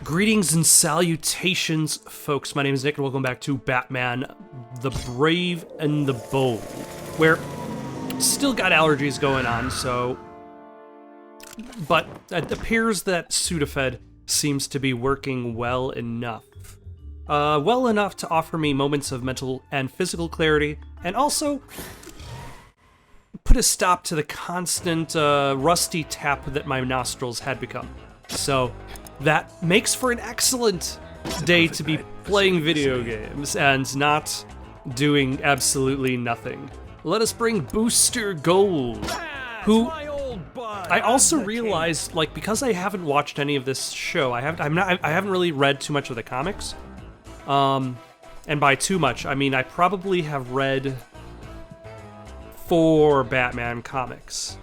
Greetings and salutations, folks. My name is Nick, and welcome back to Batman the Brave and the Bold, where still got allergies going on, so... But it appears that Sudafed seems to be working well enough. Well enough to offer me moments of mental and physical clarity, and also put a stop to the constant rusty tap that my nostrils had become. So... that makes for an excellent day to be playing video games and not doing absolutely nothing. Let us bring Booster Gold, who I also realized, like, because I haven't watched any of this show, I haven't really read too much of the comics. And by too much, I mean I probably have read 4 Batman comics.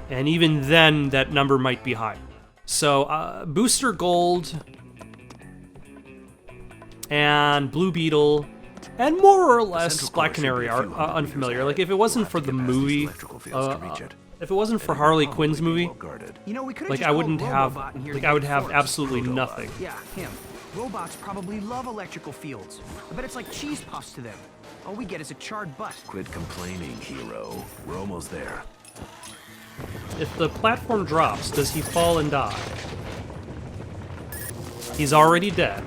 And even then, that number might be high. So, Booster Gold, and Blue Beetle, and more or less Black Canary are unfamiliar. Like, if it wasn't for the movie, if it wasn't for Harley Quinn's movie, like, I wouldn't have, like, I would have absolutely nothing. Yeah, him. Robots probably love electrical fields. I bet it's like cheese puffs to them. All we get is a charred butt. Quit complaining, hero. We're almost there. If the platform drops, does he fall and die? He's already dead.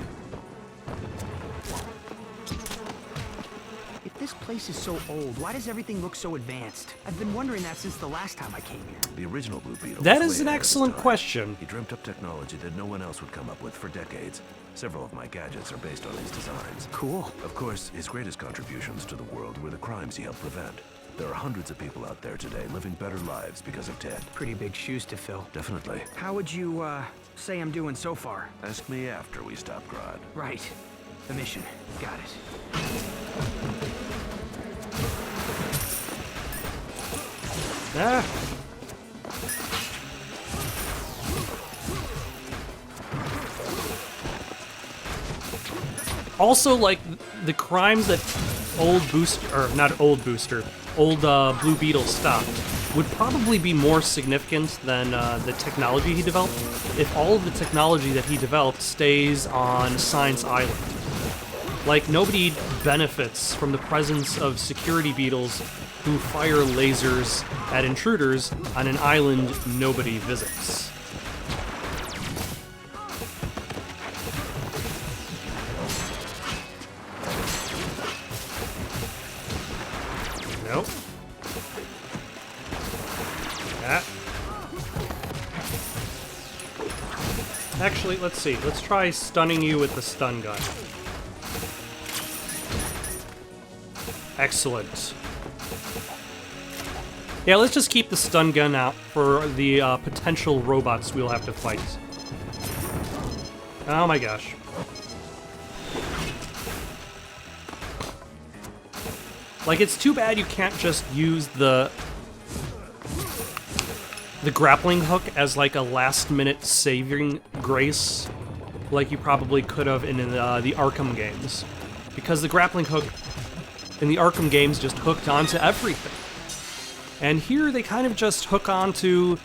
If this place is so old, why does everything look so advanced? I've been wondering that since the last time I came here. The original Blue Beetle. That is an excellent question. He dreamt up technology that no one else would come up with for decades. Several of my gadgets are based on his designs. Cool. Of course, his greatest contributions to the world were the crimes he helped prevent. There are hundreds of people out there today living better lives because of Ted. Pretty big shoes to fill. Definitely. How would you, say I'm doing so far? Ask me after we stop Grodd. Right. The mission. Got it. Ah. Also, like, the crimes that old Blue Beetle stopped would probably be more significant than the technology he developed if all of the technology that he developed stays on Science Island. Like, nobody benefits from the presence of security beetles who fire lasers at intruders on an island nobody visits. Nope. That. Actually, let's see. Let's try stunning you with the stun gun. Excellent. Yeah, let's just keep the stun gun out for the potential robots we'll have to fight. Oh my gosh. Like, it's too bad you can't just use the grappling hook as, like, a last-minute saving grace, like you probably could have in the Arkham games. Because the grappling hook in the Arkham games just hooked onto everything. And here they kind of just hook onto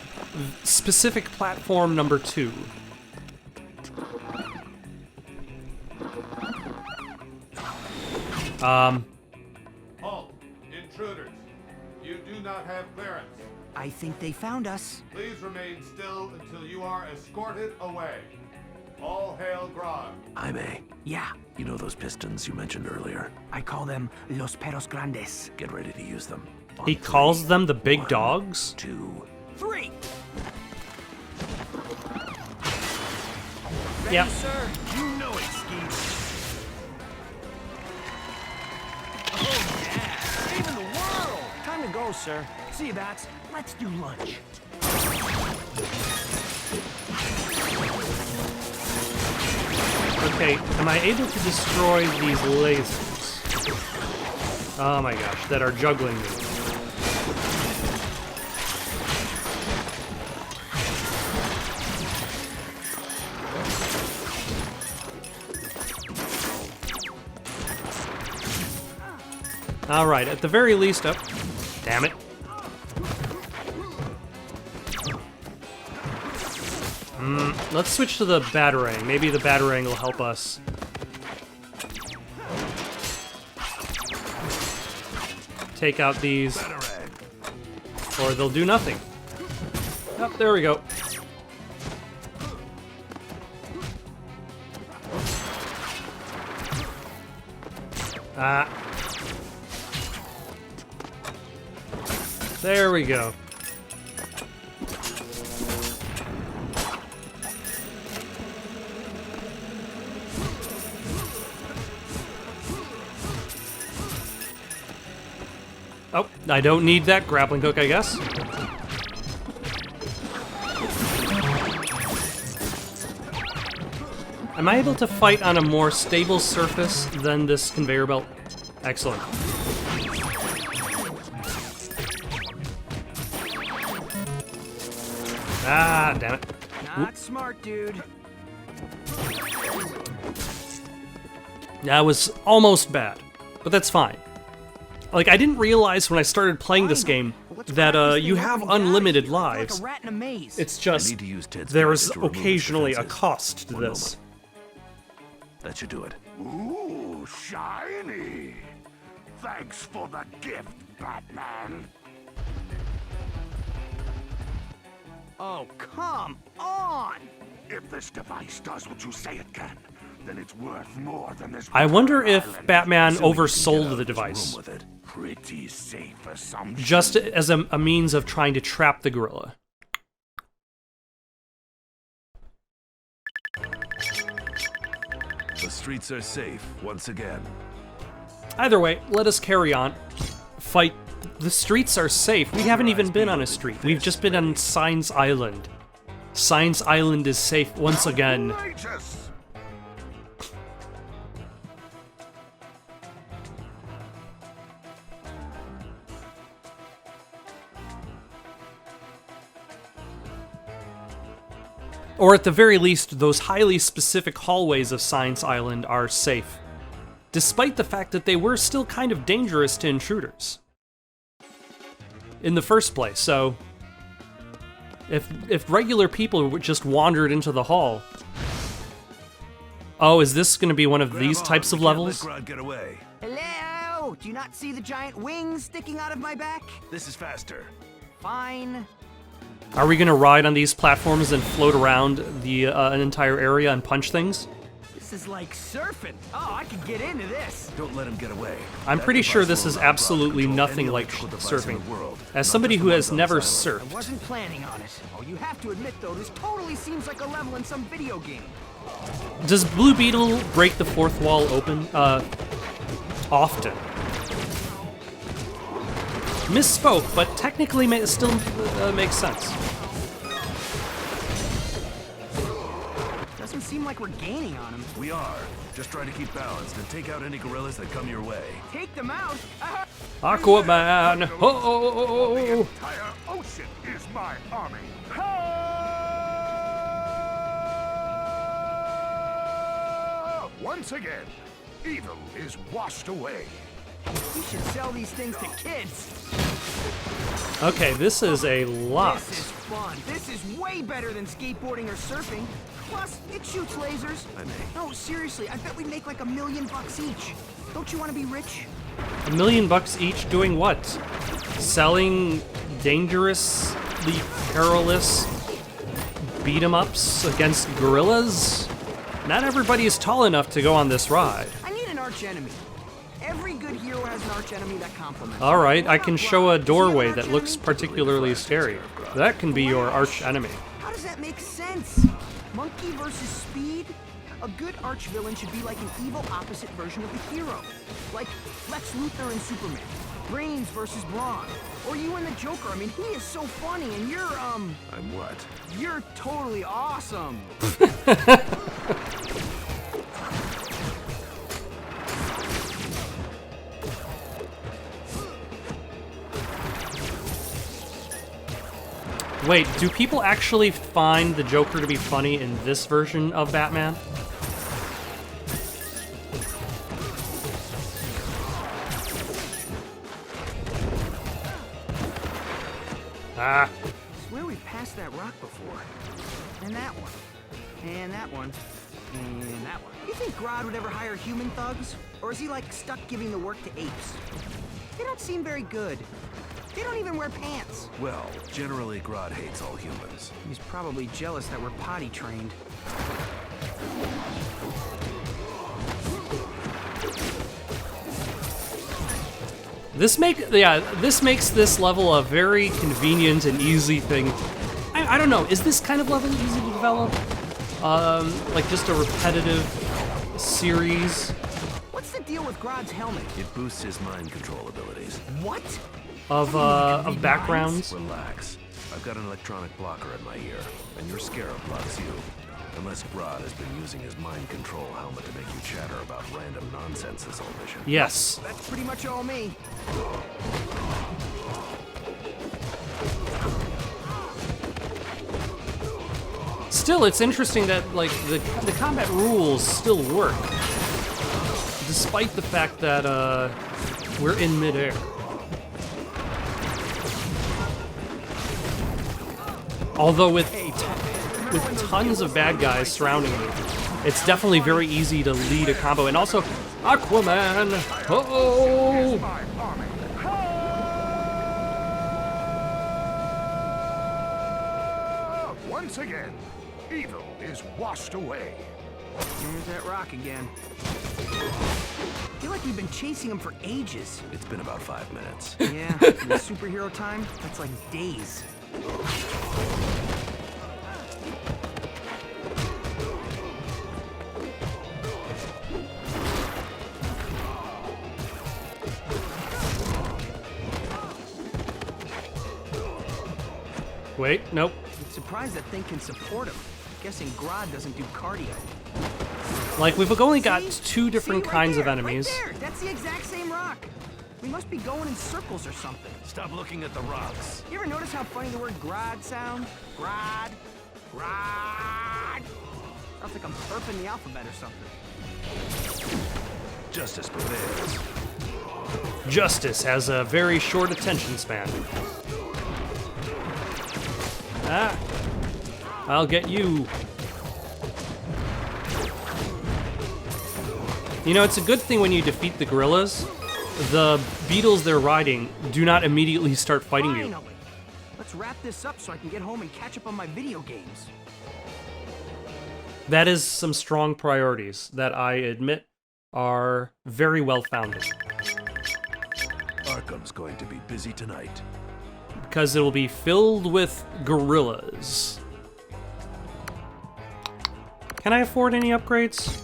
specific platform number 2. Halt! Intruders! You do not have clearance. I think they found us. Please remain still until you are escorted away. All hail Grodd. Jaime, Yeah. you know those pistons you mentioned earlier? I call them Los Perros Grandes. Get ready to use them. On He 3. calls them the big 1, dogs? 2. 3! Yep. Sir, you know it, Skeet. Oh, yeah! Saving the world! Time to go, sir. See you, Bats. Let's do lunch. Okay, am I able to destroy these lasers? Oh my gosh, that are juggling me. Alright, at the very least... Oh, damn it. Let's switch to the Batarang. Maybe the Batarang will help us. Take out these. Or they'll do nothing. Oh, there we go. Ah. There we go. Oh, I don't need that grappling hook, I guess. Am I able to fight on a more stable surface than this conveyor belt? Excellent. Ah, damn it. Not smart, dude. That was almost bad, but that's fine. Like, I didn't realize when I started playing this game that you have unlimited lives. Like a rat in a maze. It's I just need to use Ted's there gadget is to remove occasionally a defenses. cost to One this. moment. That should do it. Ooh, shiny. Thanks for the gift, Batman. Oh, come on! If this device does what you say it can, then it's worth more than this. I wonder if island. Batman Assuming you can get oversold out the of this device, room with it. Pretty safe assumption. just as a means of trying to trap the gorilla. The streets are safe once again. Either way, let us carry on. Fight. The streets are safe. We haven't even been on a street. We've just been on Science Island. Science Island is safe once again. Outrageous. Or at the very least, those highly specific hallways of Science Island are safe. Despite the fact that they were still kind of dangerous to intruders. In the first place, so... If regular people just wandered into the hall... Oh, is this going to be one of these Grab on, types of we can't levels? Oh, let Grodd get away. Hello? Do you not see the giant wings sticking out of my back? This is faster. Fine. Are we going to ride on these platforms and float around the an entire area and punch things? This is like surfing. Oh, I could get into this. Don't let him get away. I'm That pretty sure device this will is allow Grodd to absolutely control nothing any like electrical device in surfing. the world, As not somebody just who the has ones on never this island. surfed, I wasn't planning on it. Oh, you have to admit, though, this totally seems like a level in some video game. does Blue Beetle break the fourth wall open? Often. Misspoke, but technically it still makes sense. Doesn't seem like we're gaining on him. We are. Just try to keep balanced and take out any gorillas that come your way. Take them out? Aquaman! Oh! The entire ocean is my army. Once again, evil is washed away. We should sell these things to kids. Okay, this is a lot. This is fun. This is way better than skateboarding or surfing. Plus, it shoots lasers. No, seriously, I bet we'd make like $1 million each. Don't you want to be rich? $1 million each doing what? Selling dangerously perilous beat-em-ups against gorillas? Not everybody is tall enough to go on this ride. I need an arch enemy. Every good hero has an arch enemy that complements. Alright, I What can about show a Grodd? Does he have an doorway arch that looks enemy? particularly scary. That can be your arch enemy. How does that make sense? Monkey versus speed? A good arch villain should be like an evil opposite version of the hero. Like Lex Luthor and Superman. Brains versus Brawn. Or you and the Joker. I mean, he is so funny and you're, I'm what? you're totally awesome. Wait, do people actually find the Joker to be funny in this version of Batman? Ah. I swear we passed that rock before. And that one. And that one. And that one. You think Grodd would ever hire human thugs? Or is he, like, stuck giving the work to apes? They don't seem very good. They don't even wear pants. Well, generally, Grodd hates all humans. He's probably jealous that we're potty trained. This makes this level a very convenient and easy thing. I don't know, is this kind of level easy to develop? Like just a repetitive series? What's the deal with Grodd's helmet? It boosts his mind control abilities. What? Of backgrounds? Relax. I've got an electronic blocker in my ear, and your scarab blocks you. Unless Grodd has been using his mind control helmet to make you chatter about random nonsense this whole mission. Yes. That's pretty much all me. Still, it's interesting that like the combat rules still work, despite the fact that we're in midair. Although with tons of bad guys surrounding me, it's definitely very easy to lead a combo. And also, Aquaman! Oh! Once again, evil is washed away. There's that rock again. I feel like we've been chasing him for ages. It's been about 5 minutes. Yeah, in the superhero time, that's like days. Wait, nope. I'm surprised that thing can support him. Guessing Grodd doesn't do cardio. Like, we've only got two different See, right kinds of there, enemies. Right there. That's the exact same rock. We must be going in circles or something. Stop looking at the rocks. You ever notice how funny the word Grodd sounds? Grodd. Grodd. Sounds like I'm burping the alphabet or something. Justice prevails. Justice has a very short attention span. Ah, I'll get you. You know, it's a good thing when you defeat the gorillas, the beetles they're riding do not immediately start fighting you. Finally. Let's wrap this up so I can get home and catch up on my video games. That is some strong priorities that I admit are very well founded. Arkham's going to be busy tonight. Because it will be filled with gorillas. Can I afford any upgrades?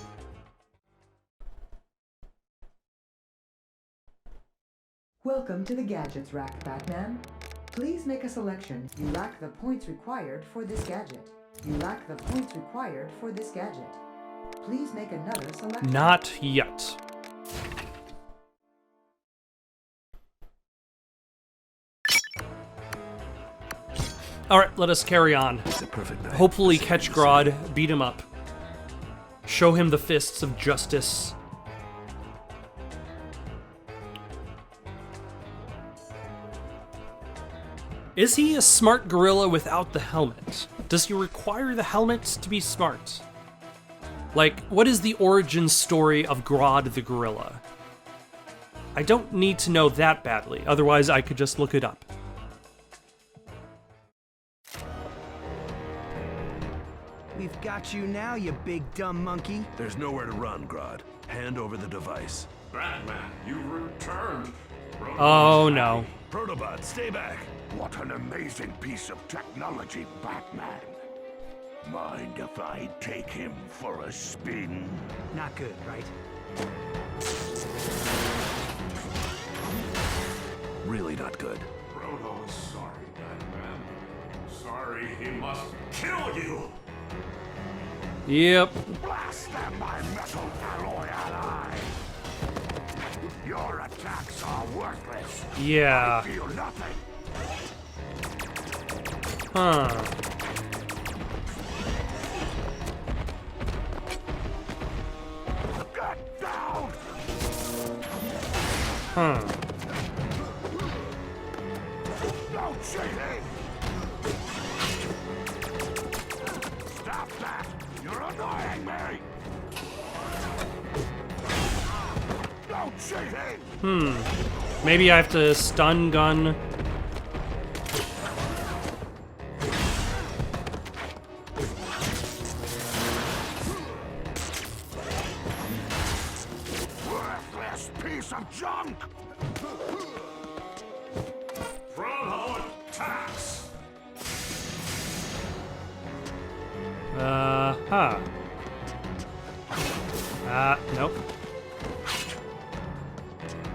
Welcome to the Gadgets Rack, Batman. Please make a selection. You lack the points required for this gadget. You lack the points required for this gadget. Please make another selection. Not yet. Alright, let us carry on. It's a perfect night. Hopefully catch Grodd, beat him up. Show him the fists of justice. Is he a smart gorilla without the helmet? Does he require the helmet to be smart? Like, what is the origin story of Grodd the gorilla? I don't need to know that badly, otherwise I could just look it up. We've got you now, you big dumb monkey. There's nowhere to run, Grodd. Hand over the device. Batman, you've returned. Oh no. Protobot, stay back. What an amazing piece of technology, Batman. Mind if I take him for a spin? Not good, right? Really not good. Frodo is sorry, Batman. Sorry he must kill you. Yep. Blast them, my metal alloy ally! Your attacks are worthless. Yeah. I feel nothing. Huh. Get down! Huh. No cheating! Maybe I have to stun gun. Worthless piece of junk! Front tax! Nope.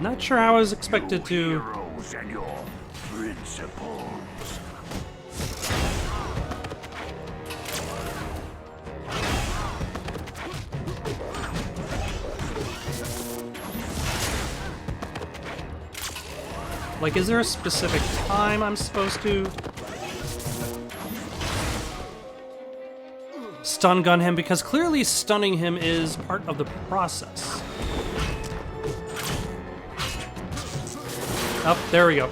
Not sure how I was expected to. Heroes and your principles. Like, is there a specific time I'm supposed to stun gun him? Because clearly stunning him is part of the process. Oh, there we go.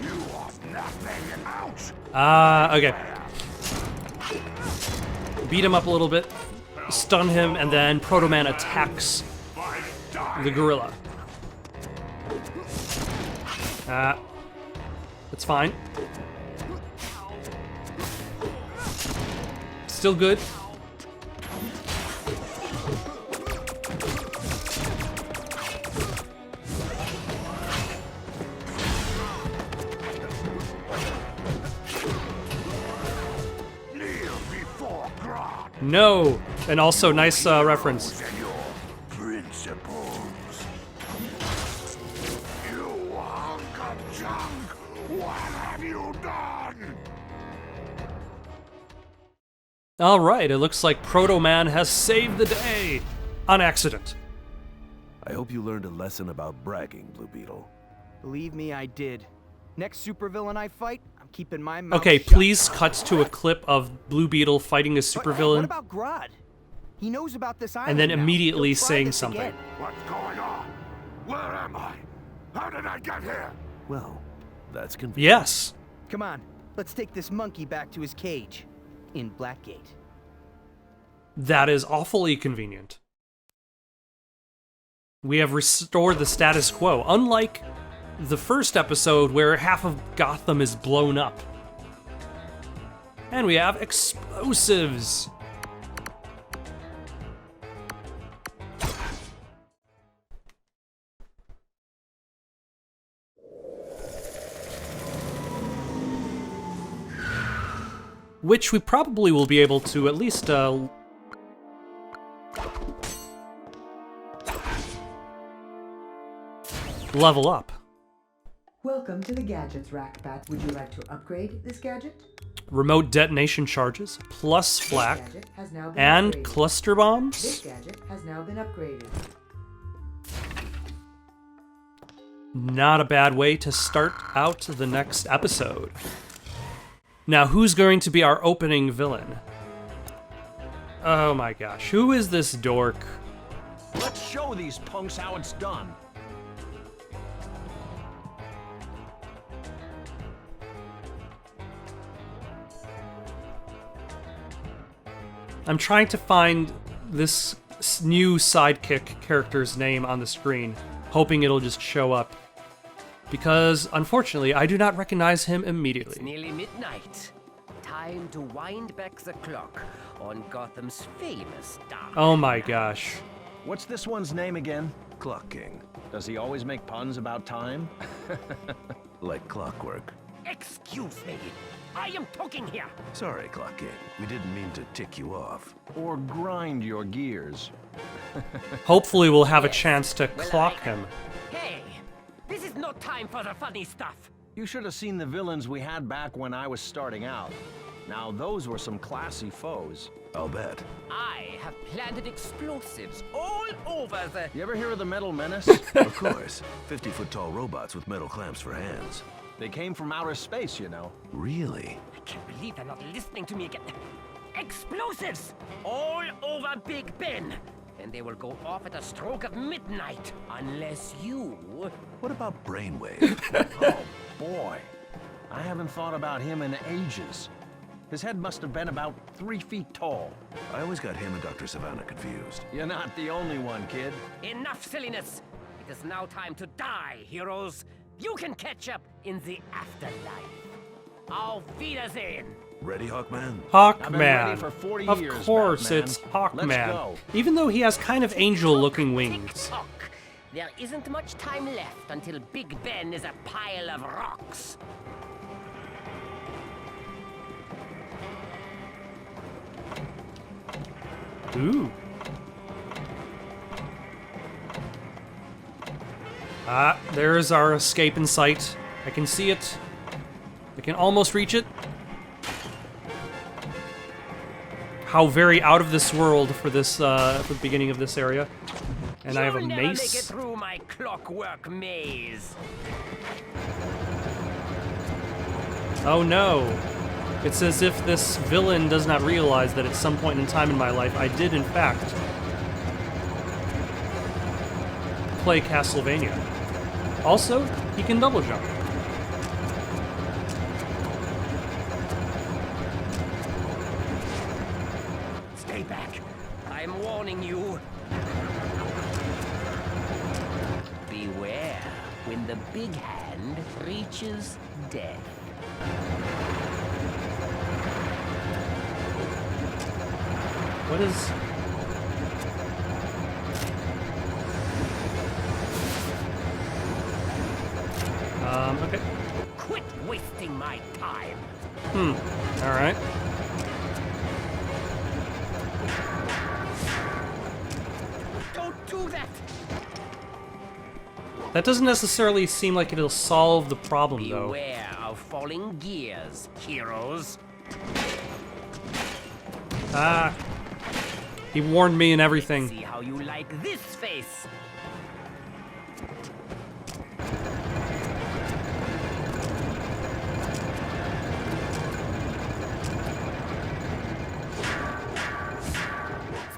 You want nothing out. Okay. Beat him up a little bit, stun him, and then Proto Man attacks the gorilla. That's fine. Still good. Kneel before God. No! And also, nice reference. And your principles. You hunk of junk! What have you done? Alright, it looks like Proto Man has saved the day! On accident. I hope you learned a lesson about bragging, Blue Beetle. Believe me, I did. Next supervillain I fight, I'm keeping my mouth Okay, shut. please cut to a clip of Blue Beetle fighting a What supervillain, about Grodd? He knows about this island and then now. immediately He'll try saying this something. again. What's going on? Where am I? How did I get here? Well, that's convenient. Yes! Come on, let's take this monkey back to his cage in Blackgate. That is awfully convenient. We have restored the status quo, unlike the first episode where half of Gotham is blown up. And we have explosives. Which we probably will be able to at least level up. Welcome to the Gadgets Rack, Bat. Would you like to upgrade this gadget? Remote detonation charges, plus This flak, gadget has now been and upgraded. cluster This bombs. gadget has now been upgraded. Not a bad way to start out the next episode. Now, who's going to be our opening villain? Oh my gosh, who is this dork? Let's show these punks how it's done. I'm trying to find this new sidekick character's name on the screen, hoping it'll just show up. Because, unfortunately, I do not recognize him It's immediately. nearly midnight. Time to wind back the clock on Gotham's famous dark. Oh my gosh. What's this one's name again? Clock King. Does he always make puns about time? Like Clockwork. Excuse me. I am talking here. Sorry, Clock King. We didn't mean to tick you off. Or grind your gears? Hopefully we'll have a Yes. chance to Well, clock I- him. Hey, this is no time for the funny stuff. You should have seen the villains we had back when I was starting out. Now those were some classy foes. I'll bet. I have planted explosives all over the... You ever hear of the Metal Menace? Of course. 50-foot-tall robots with metal clamps for hands. They came from outer space, you know. Really? I can't believe they're not listening to me again. Explosives all over Big Ben. And they will go off at a stroke of midnight. Unless you... What about Brainwave? Oh, boy. I haven't thought about him in ages. His head must have been about 3 feet tall. I always got him and Dr. Savannah confused. You're not the only one, kid. Enough silliness! It is now time to die, heroes. You can catch up in the afterlife. Auf Wiedersehen! Ready, Hawkman? I've been ready Hawkman. for 40 Of years, course, Batman. it's Let's Hawkman. go. Even though he has kind of angel-looking wings. Tick-tock. There isn't much time left until Big Ben is a pile of rocks. Ooh. Ah, there's our escape in sight. I can see it. I can almost reach it. How very out of this world for this, for the beginning of this area. And I have a You'll never make it mace. through my clockwork maze. Oh no. It's as if this villain does not realize that at some point in time in my life, I did in fact play Castlevania. Also, he can double jump. Stay back. I'm warning you. Beware when the big hand reaches death. What is... okay. Quit wasting my time. Alright. Don't do that. That doesn't necessarily seem like it'll solve the problem, though. Beware of falling gears, heroes. Ah. He warned me and everything. See how you like this face.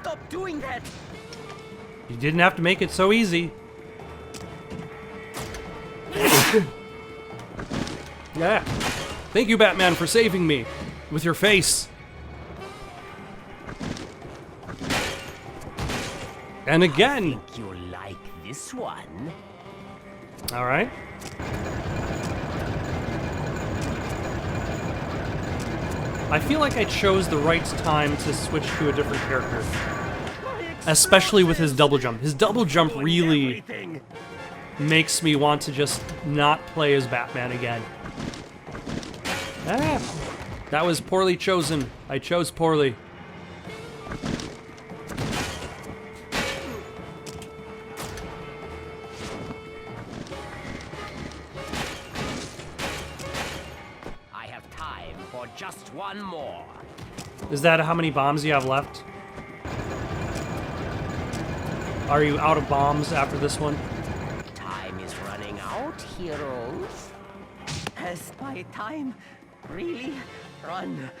Stop doing that. You didn't have to make it so easy. Yeah. Thank you, Batman, for saving me with your face. And again. Think you'll like this one? All right. I feel like I chose the right time to switch to a different character. Especially with his double jump. His double jump really makes me want to just not play as Batman again. Ah, that was poorly chosen. I chose poorly. I have time for just one more. Is that how many bombs you have left? Are you out of bombs after this one? Time is running out, heroes. Has my time really run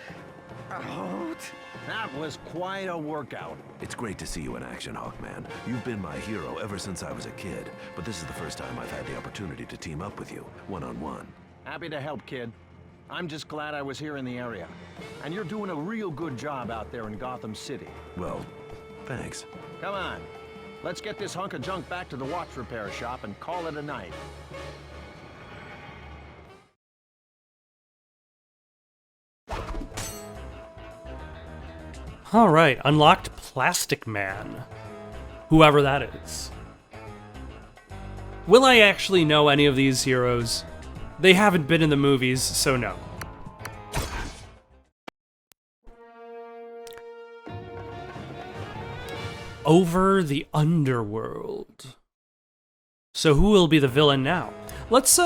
out? That was quite a workout. It's great to see you in action, Hawkman. You've been my hero ever since I was a kid, but this is the first time I've had the opportunity to team up with you, one-on-one. Happy to help, kid. I'm just glad I was here in the area. And you're doing a real good job out there in Gotham City. Well, thanks. Come on. Let's get this hunk of junk back to the watch repair shop and call it a night. All right, unlocked Plastic Man. Whoever that is. Will I actually know any of these heroes? They haven't been in the movies, so no. Over the underworld. So who will be the villain now? Let's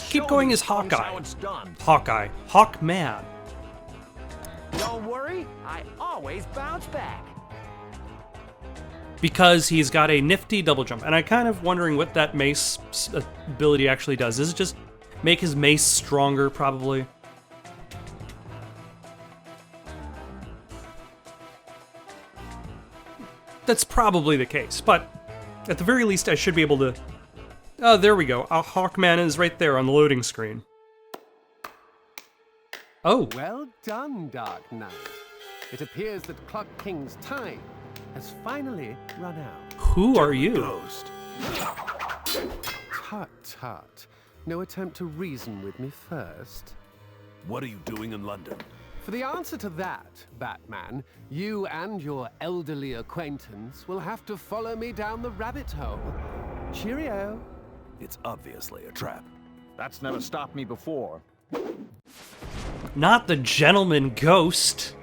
keep going as Hawkeye. How it's done. Hawkeye. Hawkman. Don't worry, I always bounce back. Because he's got a nifty double jump. And I'm kind of wondering what that mace ability actually does. Does it just make his mace stronger, probably? That's probably the case, but at the very least I should be able to... Oh, there we go. Hawkman is right there on the loading screen. Oh, Well done, Dark Knight. It appears that Clock King's time has finally run out. who are you? Ghost. Tut tut. No attempt to reason with me first. What are you doing in London? For the answer to that, Batman, you and your elderly acquaintance will have to follow me down the rabbit hole. Cheerio. It's obviously a trap. That's never stopped me before. Not the gentleman ghost.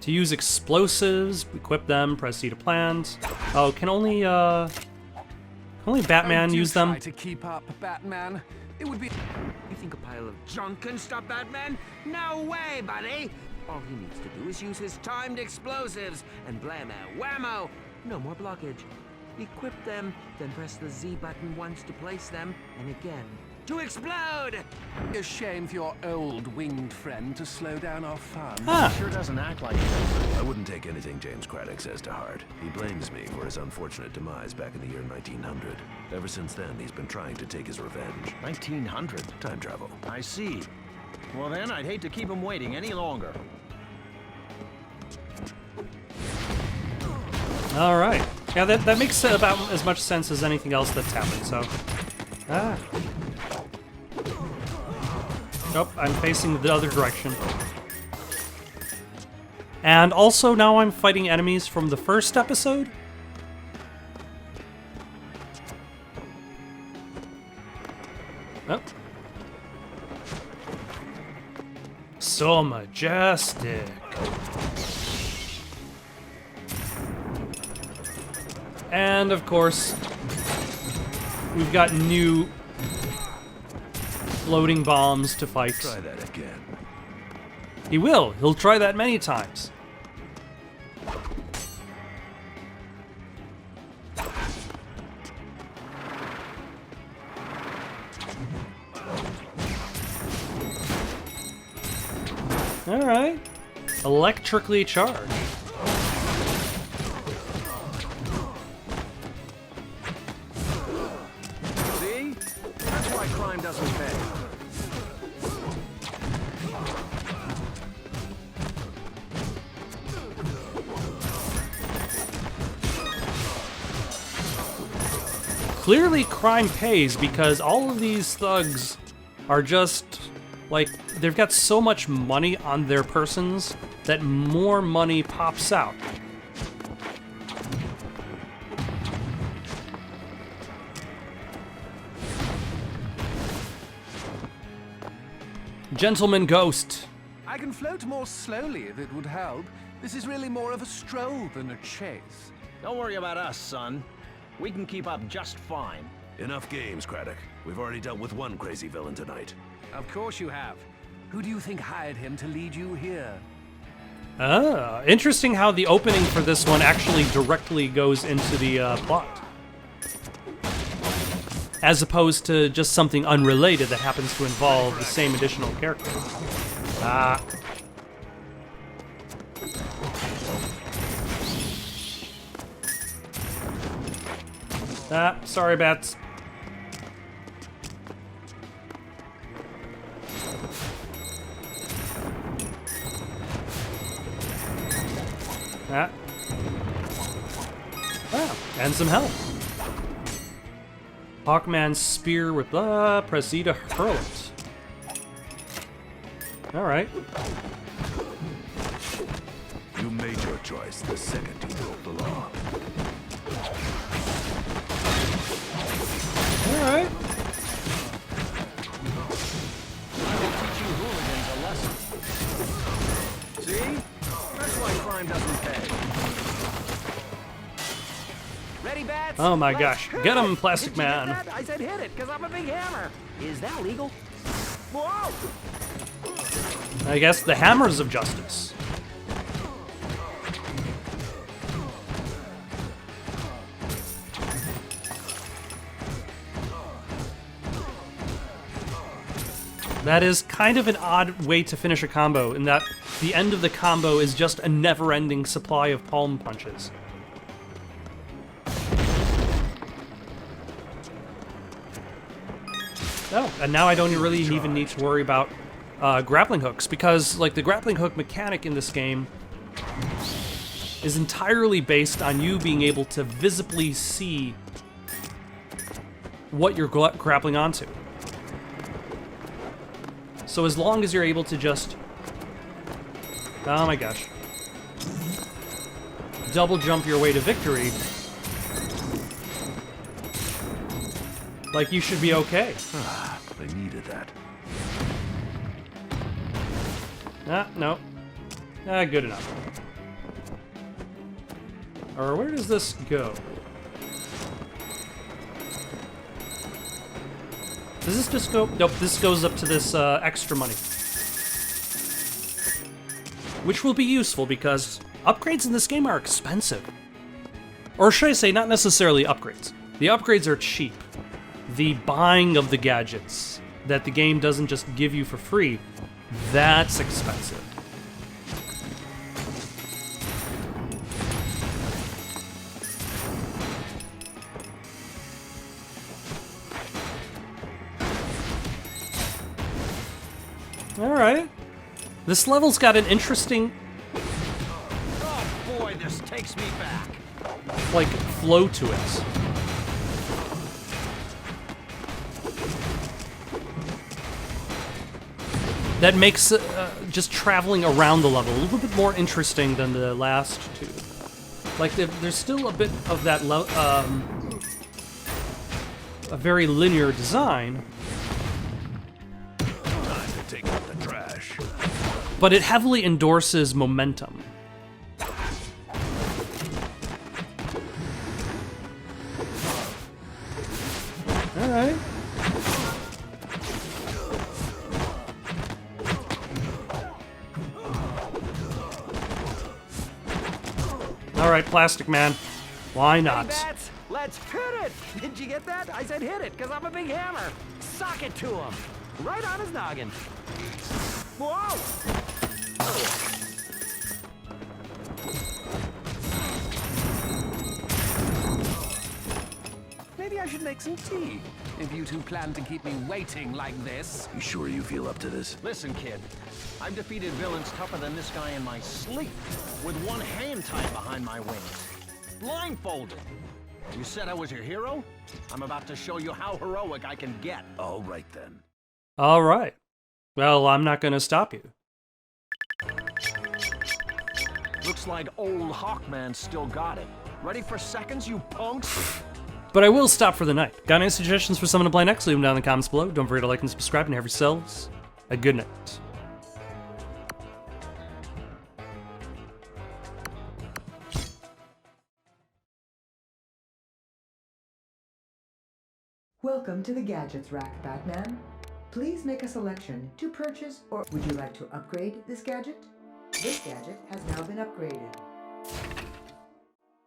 To use explosives, equip them, press C to plant. Oh, can only Batman use them? Try to keep up, Batman. It would be. You think a pile of junk can stop Batman? No way, buddy! All he needs to do is use his timed explosives and blammo, whammo! No more blockage. Equip them, then press the Z button once to place them, and again to explode! A shame for your old winged friend to slow down our fun. Ah, Sure doesn't act like it. I wouldn't take anything James Craddock says to heart. He blames me for his unfortunate demise back in the year 1900. Ever since then, he's been trying to take his revenge. 1900. Time travel. I see. Well then, I'd hate to keep him waiting any longer. all right. Yeah, that makes about as much sense as anything else that's happened. So, Nope, I'm facing the other direction. And also now I'm fighting enemies from the first episode. Oh. So majestic. And of course, we've got new floating bombs to fight. Try that again. He will. He'll try that many times. All right. Electrically charged. See? That's why crime doesn't pay. Clearly crime pays because all of these thugs are just, like, they've got so much money on their persons that more money pops out. Gentleman Ghost. I can float more slowly if it would help. This is really more of a stroll than a chase. Don't worry about us, son. We can keep up just fine. Enough games, Craddock. We've already dealt with one crazy villain tonight. Of course you have. Who do you think hired him to lead you here? Ah, interesting how the opening for this one actually directly goes into the plot. As opposed to just something unrelated that happens to involve the same additional character. Ah. Ah, sorry, bats. Ah. Ah, and some health. Hawkman's spear with press Z to hurl it. Alright. You made your choice the second you broke the law. Alright. Teach you hooligans a lesson. See? That's why crime doesn't pay. Ready, bats? Oh my Let's gosh. hit Get him, it. Plastic Did you get Man. that? I said hit it, because I'm a big hammer. Is that legal? Whoa! I guess the hammers of justice. That is kind of an odd way to finish a combo, in that the end of the combo is just a never-ending supply of palm punches. Oh, and now I don't really even need to worry about grappling hooks, because like the grappling hook mechanic in this game is entirely based on you being able to visibly see what you're grappling onto. So as long as you're able to just, oh my gosh, double jump your way to victory, like you should be okay. I needed that. No. Good enough. Or where does this go? Does this just go? Nope, this goes up to this extra money. Which will be useful because upgrades in this game are expensive. Or should I say, not necessarily upgrades. The upgrades are cheap. The buying of the gadgets that the game doesn't just give you for free, that's expensive. Alright. This level's got an interesting, Oh boy, this takes me back. like, flow to it. That makes just traveling around the level a little bit more interesting than the last two. Like, there's still a bit of that a very linear design, Time to take out the trash. but it heavily endorses momentum. Alright. Alright, Plastic Man. Why not? Bats, let's hit it! Did you get that? I said hit it, because I'm a big hammer. Sock it to him. Right on his noggin. Whoa! Maybe I should make some tea, if you two plan to keep me waiting like this. You sure you feel up to this? Listen, kid. I've defeated villains tougher than this guy in my sleep, with one hand tied behind my wings. Blindfolded. You said I was your hero? I'm about to show you how heroic I can get. All right then. Alright. Well, I'm not gonna stop you. Looks like old Hawkman still got it. Ready for seconds, you punks? But I will stop for the night. Got any suggestions for someone to play next? Leave them down in the comments below. Don't forget to like and subscribe, and have yourselves a good night. Welcome to the Gadgets Rack, Batman. Please make a selection to purchase, or would you like to upgrade this gadget? This gadget has now been upgraded.